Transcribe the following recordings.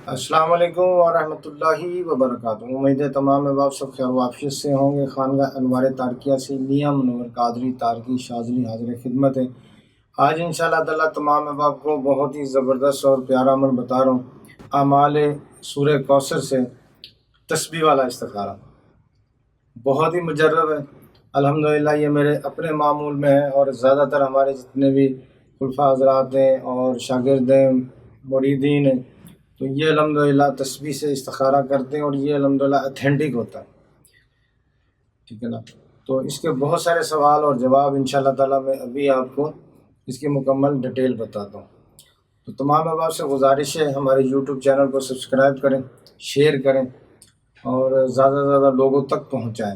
السلام علیکم ورحمۃ اللہ وبرکاتہ۔ امید ہے تمام احباب سب خیر و عافیت سے ہوں گے۔ خانقاہ انوار تارکیہ سے میاں منور قادری تارکی شاذلی حاضر خدمت ہے۔ آج انشاءاللہ تعالیٰ تمام احباب کو بہت ہی زبردست اور پیارا عمل بتا رہا ہوں۔ اعمال سورہ کوثر سے تسبیح والا استخارہ بہت ہی مجرب ہے۔ الحمدللہ یہ میرے اپنے معمول میں ہے، اور زیادہ تر ہمارے جتنے بھی خلفاء حضرات ہیں اور شاگرد ہیں، مریدین ہیں، تو یہ الحمدللہ تسبیح سے استخارہ کرتے ہیں، اور یہ الحمدللہ اتھینٹک ہوتا ہے، ٹھیک ہے نا۔ تو اس کے بہت سارے سوال اور جواب انشاءاللہ تعالیٰ میں ابھی آپ کو اس کی مکمل ڈیٹیل بتاتا ہوں۔ تو تمام احباب سے گزارش ہے ہمارے یوٹیوب چینل کو سبسکرائب کریں، شیئر کریں، اور زیادہ سے زیادہ لوگوں تک پہنچائیں۔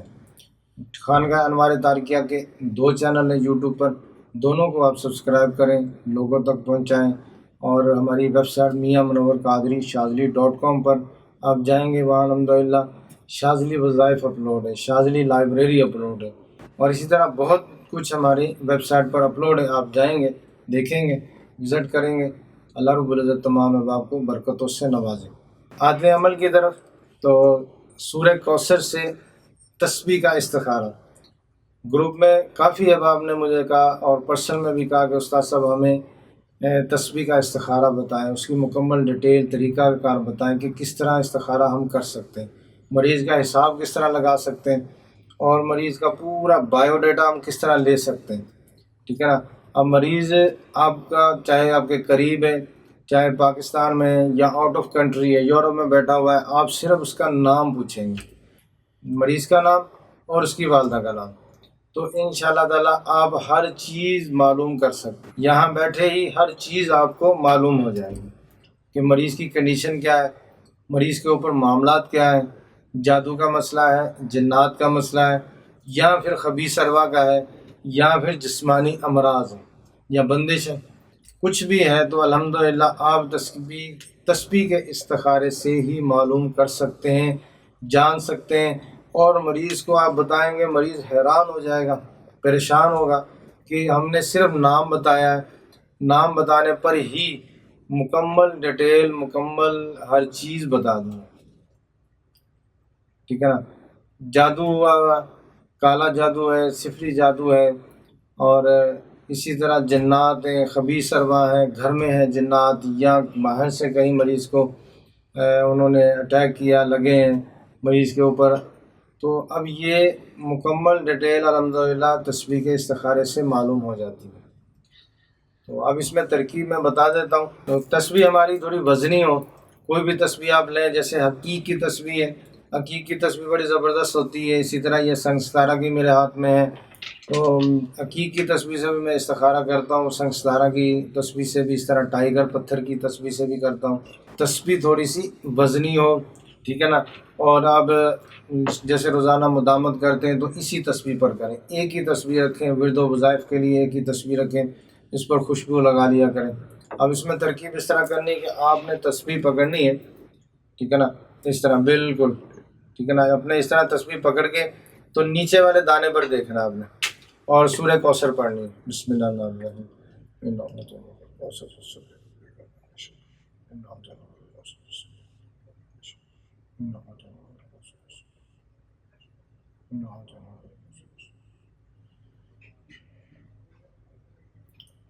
خانقاہ انوار تارکیہ کے 2 چینل ہیں یوٹیوب پر، دونوں کو آپ سبسکرائب کریں، لوگوں تک پہنچائیں، اور ہماری ویب سائٹ میاں منور قادری شاذلی .com پر آپ جائیں گے، وہاں الحمدللہ شاذلی وظائف اپلوڈ ہے، شاذلی لائبریری اپلوڈ ہے، اور اسی طرح بہت کچھ ہماری ویب سائٹ پر اپلوڈ ہے۔ آپ جائیں گے، دیکھیں گے، وزٹ کریں گے۔ اللہ رب العزت تمام احباب کو برکتوں سے نوازے۔ آدھے عمل کی طرف، تو سورہ کوثر سے تسبیح کا استخارہ گروپ میں کافی احباب نے مجھے کہا، اور پرسنل میں بھی کہا کہ استاد صاحب ہمیں تسبیح کا استخارہ بتائیں، اس کی مکمل ڈیٹیل طریقہ کار بتائیں کہ کس طرح استخارہ ہم کر سکتے ہیں، مریض کا حساب کس طرح لگا سکتے ہیں، اور مریض کا پورا بایو ڈیٹا ہم کس طرح لے سکتے ہیں، ٹھیک ہے نا۔ اب مریض آپ کا چاہے آپ کے قریب ہے، چاہے پاکستان میں ہے، یا آؤٹ آف کنٹری ہے، یورپ میں بیٹھا ہوا ہے، آپ صرف اس کا نام پوچھیں گے، مریض کا نام اور اس کی والدہ کا نام، تو انشاءاللہ تعالیٰ آپ ہر چیز معلوم کر سکتے ہیں۔ یہاں بیٹھے ہی ہر چیز آپ کو معلوم ہو جائے گی کہ مریض کی کنڈیشن کیا ہے، مریض کے اوپر معاملات کیا ہیں، جادو کا مسئلہ ہے، جنات کا مسئلہ ہے، یا پھر خبیث ارواح کا ہے، یا پھر جسمانی امراض ہیں، یا بندش ہے، کچھ بھی ہے، تو الحمدللہ آپ تسبیح کے استخارے سے ہی معلوم کر سکتے ہیں، جان سکتے ہیں، اور مریض کو آپ بتائیں گے، مریض حیران ہو جائے گا، پریشان ہوگا کہ ہم نے صرف نام بتایا ہے، نام بتانے پر ہی مکمل ڈیٹیل، مکمل ہر چیز بتا دوں، ٹھیک ہے نا۔ جادو ہوا، کالا جادو ہے، صفری جادو ہے، اور اسی طرح جنات ہیں، خبیث ارواح ہیں، گھر میں ہیں جنات، یا باہر سے کہیں مریض کو انہوں نے اٹیک کیا، لگے ہیں مریض کے اوپر، تو اب یہ مکمل ڈیٹیل الحمدللہ تسبیح کے استخارے سے معلوم ہو جاتی ہے۔ تو اب اس میں ترکیب میں بتا دیتا ہوں۔ تو تسبیح ہماری تھوڑی وزنی ہو، کوئی بھی تسبیح آپ لیں، جیسے حقیق کی تسبیح ہے، حقیق کی تسبیح بڑی زبردست ہوتی ہے، اسی طرح یہ سنگ ستارہ کی میرے ہاتھ میں ہے، تو حقیق کی تسبیح سے بھی میں استخارہ کرتا ہوں، سنگ ستارہ کی تسبیح سے بھی، اس طرح ٹائیگر پتھر کی تسبیح سے بھی کرتا ہوں۔ تسبیح تھوڑی سی وزنی ہو، ٹھیک ہے نا، اور آپ جیسے روزانہ مدامت کرتے ہیں تو اسی تسبیح پر کریں، ایک ہی تسبیح رکھیں، ورد و وظائف کے لیے ایک ہی تسبیح رکھیں، اس پر خوشبو لگا لیا کریں۔ اب اس میں ترکیب اس طرح کرنی ہے کہ آپ نے تسبیح پکڑنی ہے، ٹھیک ہے نا، اس طرح بالکل، ٹھیک ہے نا، اپنے اس طرح تسبیح پکڑ کے تو نیچے والے دانے پر دیکھنا ہے آپ نے، اور سورہ کوثر پڑھنی ہے۔ بسم اللہ الرحمن الرحیم۔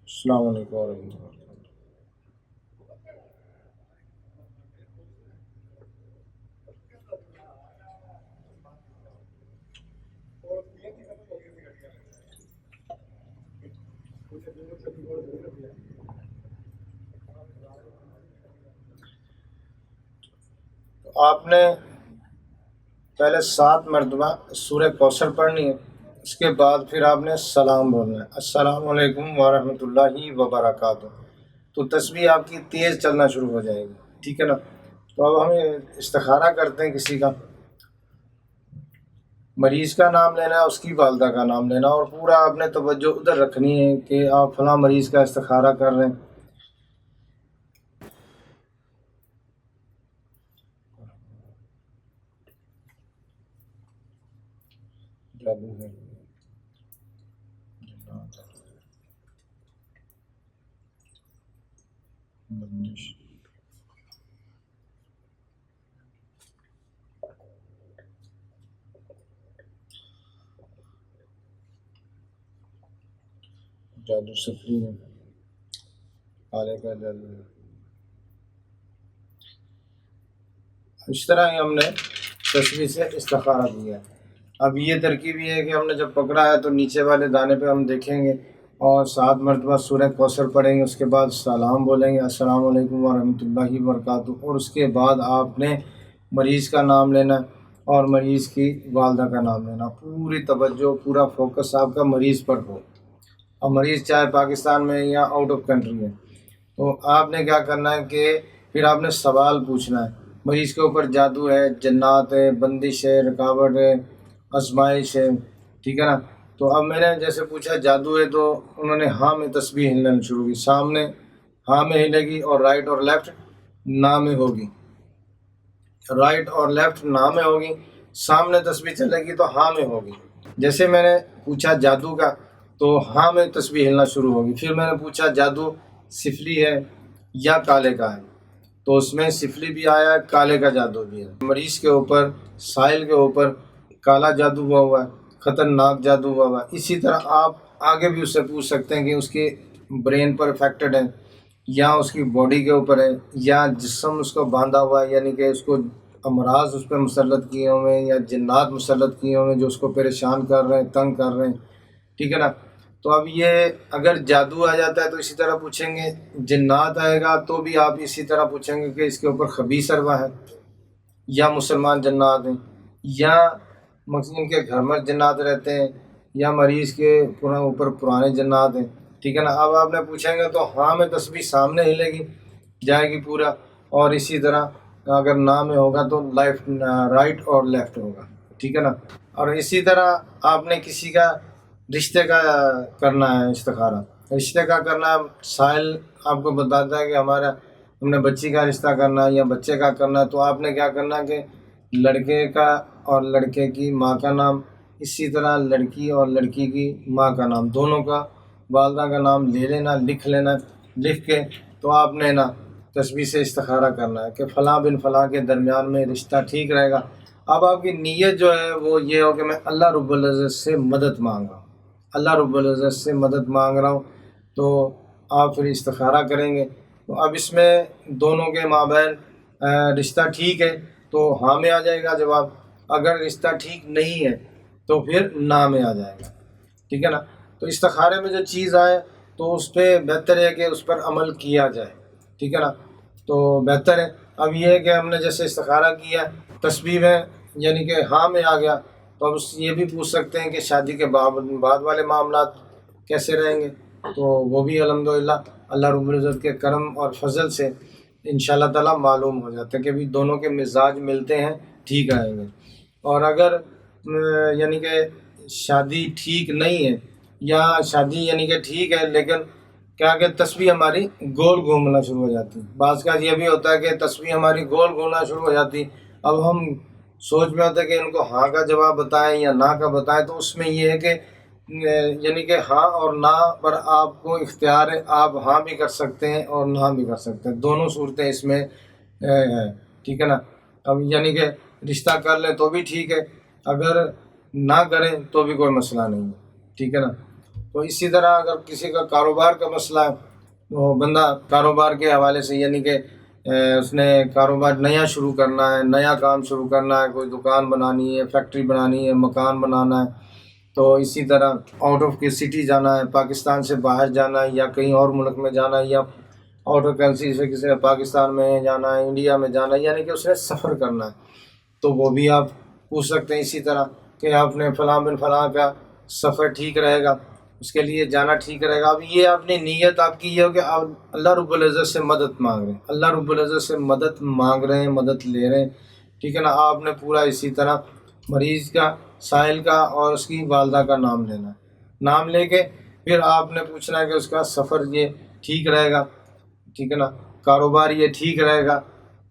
السلام علیکم ورحمۃ اللہ۔ آپ نے پہلے 7 مرتبہ سورہ کوثر پڑھنی ہے، اس کے بعد پھر آپ نے سلام بولنا ہے، السلام علیکم ورحمۃ اللہ وبرکاتہ، تو تسبیح آپ کی تیز چلنا شروع ہو جائے گی، ٹھیک ہے نا۔ تو اب ہم استخارہ کرتے ہیں کسی کا، مریض کا نام لینا ہے، اس کی والدہ کا نام لینا، اور پورا آپ نے توجہ ادھر رکھنی ہے کہ آپ فلاں مریض کا استخارہ کر رہے ہیں۔ جادو ہے، جنات ہے، بندش، جادو سفری ہے، کالے کا جادو ہے۔ اس طرح ہی ہم نے تسبیح سے استخارہ کیا ہے۔ اب یہ ترکیب یہ ہے کہ ہم نے جب پکڑا ہے تو نیچے والے دانے پہ ہم دیکھیں گے اور 7 مرتبہ سورہ کوثر پڑھیں گے، اس کے بعد سلام بولیں گے، السلام علیکم ورحمۃ اللہ وبرکاتہ، اور اس کے بعد آپ نے مریض کا نام لینا اور مریض کی والدہ کا نام لینا، پوری توجہ پورا فوکس آپ کا مریض پر ہو، اور مریض چاہے پاکستان میں یا آؤٹ آف کنٹری ہے، تو آپ نے کیا کرنا ہے کہ پھر آپ نے سوال پوچھنا ہے۔ مریض کے اوپر جادو ہے، جنات ہے، بندش ہے، رکاوٹ ہے، آزمائش ہے، ٹھیک ہے نا۔ تو اب میں نے جیسے پوچھا جادو ہے تو انہوں نے ہاں میں تسبیح ہلنا شروع کی، سامنے ہاں میں ہلے گی اور رائٹ اور لیفٹ نہ میں ہوگی، رائٹ اور لیفٹ نہ میں ہوگی، سامنے تسبیح چلے گی تو ہاں میں ہوگی۔ جیسے میں نے پوچھا جادو کا تو ہاں میں تسبیح ہلنا شروع ہوگی، پھر میں نے پوچھا جادو سفلی ہے یا کالے کا ہے تو اس میں سفلی بھی آیا ہے، کالے کا جادو بھی ہے۔ مریض کے اوپر سائل کے اوپر کالا جادو ہوا ہے، خطرناک جادو ہوا ہے۔ اسی طرح آپ آگے بھی اس سے پوچھ سکتے ہیں کہ اس کے برین پر افیکٹڈ ہے یا اس کی باڈی کے اوپر ہے یا جسم اس کو باندھا ہوا ہے، یعنی کہ اس کو امراض اس پہ مسلط کیے ہوئے ہیں یا جنات مسلط کیے ہوئے ہیں جو اس کو پریشان کر رہے ہیں، تنگ کر رہے ہیں، ٹھیک ہے نا۔ تو اب یہ اگر جادو آ جاتا ہے تو اسی طرح پوچھیں گے، جنات آئے گا تو بھی آپ اسی طرح پوچھیں گے کہ اس کے اوپر خبیث ارواح ہے یا مسلمان جنات ہیں یا ان کے گھر میں جنات رہتے ہیں یا مریض کے اوپر پرانے جنات ہیں، ٹھیک ہے نا۔ اب آپ نے پوچھیں گے تو ہاں میں تسبیح سامنے ہلے گی جائے گی پورا، اور اسی طرح اگر نہ میں ہوگا تو رائٹ اور لیفٹ ہوگا، ٹھیک ہے نا۔ اور اسی طرح آپ نے کسی کا رشتے کا کرنا ہے استخارہ، رشتے کا کرنا ہے، سائل آپ کو بتاتا ہے کہ ہم نے بچی کا رشتہ کرنا ہے یا بچے کا کرنا ہے، تو آپ نے کیا کرنا ہے کہ لڑکے کا اور لڑکے کی ماں کا نام، اسی طرح لڑکی اور لڑکی کی ماں کا نام، دونوں کا والدہ کا نام لے لینا، لکھ لینا، لکھ کے تو آپ نے نا تسبیح سے استخارہ کرنا ہے کہ فلاں بن فلاں کے درمیان میں رشتہ ٹھیک رہے گا۔ اب آپ کی نیت جو ہے وہ یہ ہو کہ میں اللہ رب العزت سے مدد مانگ رہا ہوں، اللہ رب العزت سے مدد مانگ رہا ہوں، تو آپ پھر استخارہ کریں گے۔ تو اب اس میں دونوں کے مابین رشتہ ٹھیک ہے تو ہاں میں آ جائے گا جواب، اگر رشتہ ٹھیک نہیں ہے تو پھر نہ میں آ جائے گا، ٹھیک ہے نا۔ تو استخارے میں جو چیز آئے تو اس پہ بہتر ہے کہ اس پر عمل کیا جائے، ٹھیک ہے نا، تو بہتر ہے۔ اب یہ ہے کہ ہم نے جیسے استخارہ کیا تسبیح میں یعنی کہ ہاں میں آ گیا، تو اب یہ بھی پوچھ سکتے ہیں کہ شادی کے بعد والے معاملات کیسے رہیں گے، تو وہ بھی الحمدللہ اللہ رب العزت کے کرم اور فضل سے انشاءاللہ تعالیٰ معلوم ہو جاتا ہے کہ بھی دونوں کے مزاج ملتے ہیں، ٹھیک رہیں گے۔ اور اگر یعنی کہ شادی ٹھیک نہیں ہے یا شادی یعنی کہ ٹھیک ہے لیکن کیا کہ تسبیح ہماری گول گھومنا شروع ہو جاتی، بعض کا یہ بھی ہوتا ہے کہ تسبیح ہماری گول گھومنا شروع ہو جاتی، اب ہم سوچ میں ہوتا ہے کہ ان کو ہاں کا جواب بتائیں یا نہ کا بتائیں، تو اس میں یہ ہے کہ یعنی کہ ہاں اور نہ پر آپ کو اختیار ہے، آپ ہاں بھی کر سکتے ہیں اور نہ بھی کر سکتے ہیں، دونوں صورتیں اس میں ہیں، ٹھیک ہے نا۔ اب یعنی کہ رشتہ کر لیں تو بھی ٹھیک ہے، اگر نہ کریں تو بھی کوئی مسئلہ نہیں ہے، ٹھیک ہے نا۔ تو اسی طرح اگر کسی کا کاروبار کا مسئلہ ہے تو بندہ کاروبار کے حوالے سے یعنی کہ اس نے کاروبار نیا شروع کرنا ہے، نیا کام شروع کرنا ہے، کوئی دکان بنانی ہے، فیکٹری بنانی ہے، مکان بنانا ہے، تو اسی طرح آؤٹ آف کی سٹی جانا ہے، پاکستان سے باہر جانا ہے یا کہیں اور ملک میں جانا ہے، یا آؤٹ آف کنٹری سے کسی نے پاکستان میں جانا ہے، انڈیا میں جانا ہے، یعنی کہ اس نے سفر کرنا ہے، تو وہ بھی آپ پوچھ سکتے ہیں اسی طرح کہ آپ نے فلاں بن فلاں کا سفر ٹھیک رہے گا، اس کے لیے جانا ٹھیک رہے گا۔ اب یہ اپنی نیت آپ کی یہ ہو کہ آپ اللہ رب العزت سے مدد مانگ رہے ہیں، اللہ رب العزت سے مدد مانگ رہے ہیں، مدد لے رہے ہیں، ٹھیک ہے نا۔ آپ نے پورا اسی طرح مریض کا، سائل کا اور اس کی والدہ کا نام لینا ہے، نام لے کے پھر آپ نے پوچھنا ہے کہ اس کا سفر یہ ٹھیک رہے گا، ٹھیک ہے نا، کاروبار یہ ٹھیک رہے گا۔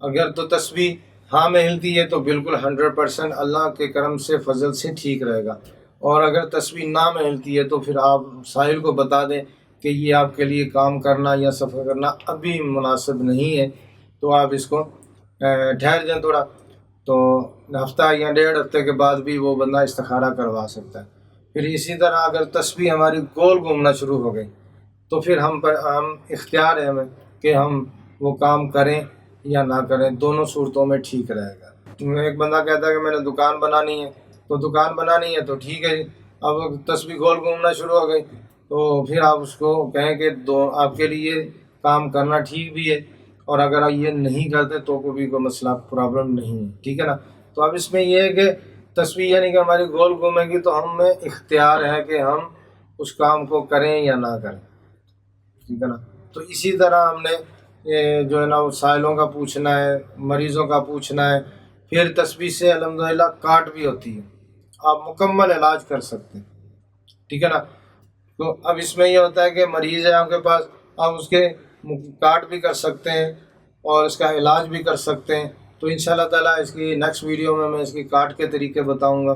اگر تو تسبیح ہاں میں ہلتی ہے تو بالکل 100% اللہ کے کرم سے فضل سے ٹھیک رہے گا، اور اگر تسبیح نہ میں ہلتی ہے تو پھر آپ سائل کو بتا دیں کہ یہ آپ کے لیے کام کرنا یا سفر کرنا ابھی مناسب نہیں ہے، تو آپ اس کو ٹھہر جائیں تھوڑا، تو ہفتہ یا 1.5 ہفتے کے بعد بھی وہ بندہ استخارہ کروا سکتا ہے۔ پھر اسی طرح اگر تسبیح ہماری گول گھومنا شروع ہو گئی تو پھر ہم اختیار ہے ہمیں کہ ہم وہ کام کریں یا نہ کریں، دونوں صورتوں میں ٹھیک رہے گا۔ ایک بندہ کہتا ہے کہ میں نے دکان بنانی ہے، تو دکان بنانی ہے تو ٹھیک ہے جی، اب تسبیح گول گھومنا شروع ہو گئی تو پھر آپ اس کو کہیں کہ آپ کے لیے کام کرنا ٹھیک بھی ہے، اور اگر آپ یہ نہیں کرتے تو کوئی مسئلہ پرابلم نہیں ہے، ٹھیک ہے نا۔ تو اب اس میں یہ ہے کہ تسبیح یعنی کہ ہماری گول گھومے گی تو ہمیں اختیار ہے کہ ہم اس کام کو کریں یا نہ کریں، ٹھیک ہے نا۔ تو اسی طرح ہم نے جو ہے نا وہ سائلوں کا پوچھنا ہے، مریضوں کا پوچھنا ہے، پھر تسبیح سے الحمدللہ کاٹ بھی ہوتی ہے، آپ مکمل علاج کر سکتے ہیں، ٹھیک ہے نا۔ تو اب اس میں یہ ہوتا ہے کہ مریض ہے آپ کے پاس، آپ اس کے کاٹ بھی کر سکتے ہیں اور اس کا علاج بھی کر سکتے ہیں۔ تو انشاءاللہ تعالیٰ اس کی نیکسٹ ویڈیو میں اس کی کاٹ کے طریقے بتاؤں گا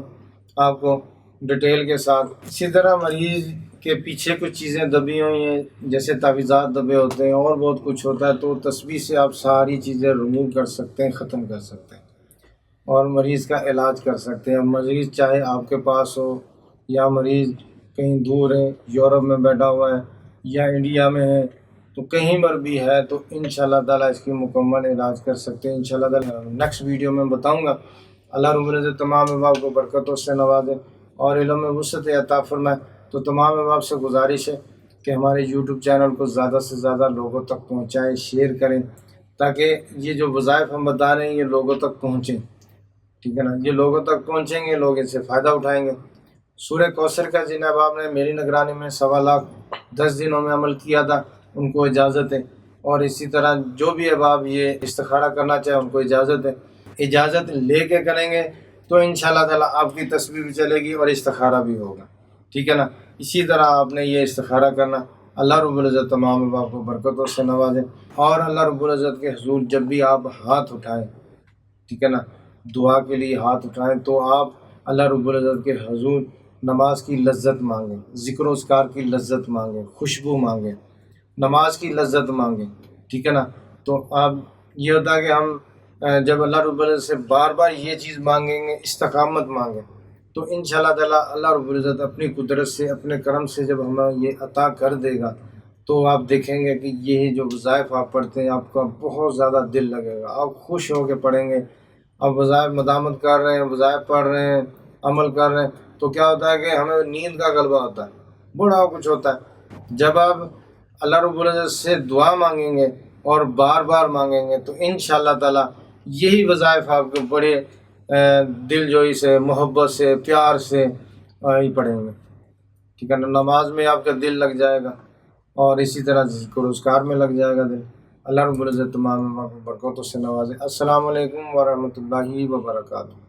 آپ کو ڈیٹیل کے ساتھ۔ اسی طرح مریض کے پیچھے کچھ چیزیں دبی ہوئی ہیں، جیسے تعویذات دبے ہوتے ہیں اور بہت کچھ ہوتا ہے، تو تسبیح سے آپ ساری چیزیں ریموو کر سکتے ہیں، ختم کر سکتے ہیں اور مریض کا علاج کر سکتے ہیں۔ مریض چاہے آپ کے پاس ہو یا مریض کہیں دور ہے، یورپ میں بیٹھا ہوا ہے یا انڈیا میں ہے، تو کہیں پر بھی ہے تو انشاءاللہ تعالیٰ اس کی مکمل علاج کر سکتے ہیں۔ انشاءاللہ تعالیٰ نیکسٹ ویڈیو میں بتاؤں گا۔ اللہ رب العزت تمام احباب کو برکتوں سے نوازے اور علم میں وسعت عطا فرمائے۔ تو تمام احباب سے گزارش ہے کہ ہمارے یوٹیوب چینل کو زیادہ سے زیادہ لوگوں تک پہنچائیں، شیئر کریں، تاکہ یہ جو وظائف ہم بتا رہے ہیں یہ لوگوں تک پہنچیں، ٹھیک ہے نا۔ یہ لوگوں تک پہنچیں گے، لوگ اس سے فائدہ اٹھائیں گے۔ سورہ کوثر کا جن احباب نے میری نگرانی میں 1.25 دنوں میں عمل کیا تھا ان کو اجازت ہے، اور اسی طرح جو بھی احباب یہ استخارہ کرنا چاہے ان کو اجازت ہے۔ اجازت لے کے کریں گے تو انشاءاللہ تعالیٰ آپ کی تسبیح بھی چلے گی اور استخارہ بھی ہوگا، ٹھیک ہے نا۔ اسی طرح آپ نے یہ استخارہ کرنا۔ اللہ رب العزت تمام احباب کو برکتوں سے نوازے، اور اللہ رب العزت کے حضور جب بھی آپ ہاتھ اٹھائیں، ٹھیک ہے نا، دعا کے لیے ہاتھ اٹھائیں تو آپ اللہ رب العزت کے حضور نماز کی لذت مانگیں، ذکر و اذکار کی لذت مانگیں، خوشبو مانگیں، نماز کی لذت مانگیں، ٹھیک ہے نا۔ تو اب یہ ہوتا ہے کہ ہم جب اللہ رب العزت سے بار بار یہ چیز مانگیں گے، استقامت مانگیں، تو انشاءاللہ تعالیٰ اللہ رب العزت اپنی قدرت سے، اپنے کرم سے جب ہمیں یہ عطا کر دے گا تو آپ دیکھیں گے کہ یہ جو وظائف آپ پڑھتے ہیں آپ کا بہت زیادہ دل لگے گا، آپ خوش ہو کے پڑھیں گے۔ اب وظائف مدامت کر رہے ہیں، وظائف پڑھ رہے ہیں، عمل کر رہے ہیں، تو کیا ہوتا ہے کہ ہمیں نیند کا غلبہ ہوتا ہے، بڑا کچھ ہوتا ہے۔ جب آپ اللہ رب العزت سے دعا مانگیں گے اور بار بار مانگیں گے تو انشاءاللہ تعالیٰ یہی وظائف آپ کو بڑے دل جوئی سے، محبت سے، پیار سے ہی پڑھیں گے، ٹھیک ہے نا۔ نماز میں آپ کا دل لگ جائے گا اور اسی طرح ذکر و اذکار میں لگ جائے گا دل۔ اللہ رب العزت تمام برکتوں سے نوازے۔ السلام علیکم ورحمۃ اللہ وبرکاتہ۔